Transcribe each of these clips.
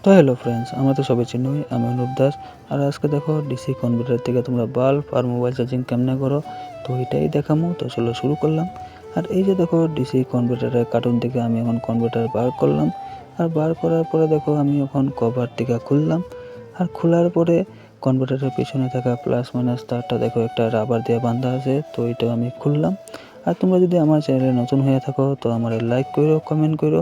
তো hello friends, আমরা তো সবাই চিনি, আমি অনুপ দাস। আর আজকে দেখো ডিসি কনভার্টার থেকে তোমরা বাল্ব আর মোবাইল চার্জিং কেমনে করো, তো এটাই দেখামো। তো চলো শুরু করলাম। আর এই যে দেখো ডিসি কনভার্টারের কার্টুন থেকে আমি এখন কনভার্টার বার করলাম। আর বার করার পরে দেখো আমি এখন কভার থেকে খুললাম। আর খোলার পরে কনভার্টারের পিছনে থাকা প্লাস মাইনাস তারটা দেখো একটা রাবার দিয়ে বাঁধা আছে, তো এটা আমি খুললাম। আর তোমরা যদি আমার চ্যানেলে নতুন হয়ে থাকো তো আমার লাইক করো, কমেন্ট করো।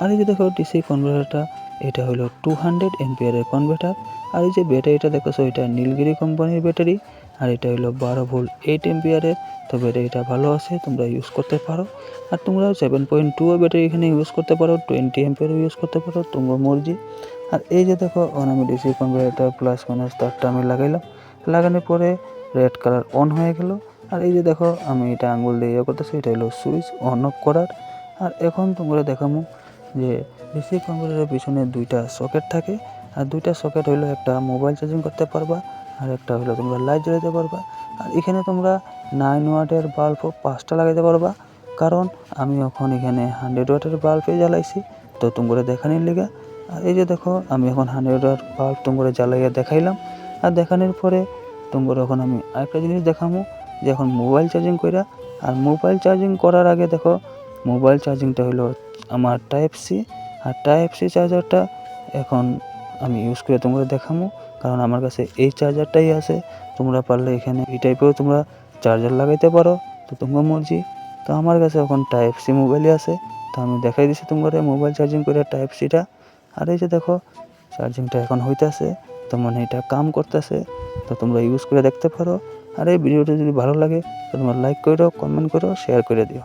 আর এই যে দেখো ডিসি কনভার্টারটা, এটা হলো 200 এম্পিয়ারের কনভার্টার। আর এই যে ব্যাটারিটা দেখছো, এটা নীলগিরি কোম্পানির ব্যাটারি। আর এটা হলো 12 ভোল্ট 8 এম্পিয়ারের। তো ব্যাটারিটা ভালো আছে, তোমরা ইউজ করতে পারো। আর তোমরা 7.2 ব্যাটারি এখানে ইউজ করতে পারো, 20 এম্পিয়ারও ইউজ করতে পারো, তোমার মর্জি। আর এই যে দেখো আমি ডিসি কনভার্টার প্লাস মাইনাস তারটা আমি লাগাইলাম। লাগানোর পরে রেড কালার অন হয়ে গেল। আর এই যে দেখো আমি এটা আঙ্গুল দিয়ে করতেছি, এটা হলো সুইচ অন অফ করার। আর এখন তোমরা দেখামু যে ডিসি কনভার্টারের পিছনে দুইটা সকেট থাকে। আর দুইটা সকেট হইলো, একটা মোবাইল চার্জিং করতে পারবা আর একটা হইলো তোমরা লাইট জ্বালাতে পারবা। আর এখানে তোমরা 9 ওয়াটের বাল্বও 5টা লাগাইতে পারবা, কারণ আমি এখন এখানে 100 ওয়াটের বাল্বে জ্বালাইছি, তো তোমরা দেখানোর লেগে। আর এই যে দেখো আমি এখন 100 ওয়াট বাল্ব তোমরা জ্বালাইয়া দেখাইলাম। আর দেখানোর পরে তোমরা এখন আমি আরেকটা জিনিস দেখামো, যে এখন মোবাইল চার্জিং কইরা। আর মোবাইল চার্জিং করার আগে দেখো মোবাইল চার্জিংটা হলো আমার টাইপ সি। আর টাইপ সি চার্জারটা এখন আমি ইউজ করে তোমরা দেখামো, কারণ আমার কাছে এই চার্জারটাই আছে। তোমরা পারলে এখানে এই টাইপেও তোমরা চার্জার লাগাইতে পারো, তো তোমার মর্জি। তো আমার কাছে এখন টাইপ সি মোবাইলই আছে, তো আমি দেখাই দিচ্ছি তোমরা মোবাইল চার্জিং করে টাইপ সিটা। আর এই যে দেখো চার্জিংটা এখন হইতেছে, তো মানে এটা কাম করতেছে, তো তোমরা ইউজ করে দেখতে পারো। আর এই ভিডিওটা যদি ভালো লাগে তো তোমরা লাইক করো, কমেন্ট করো, শেয়ার করে দিও।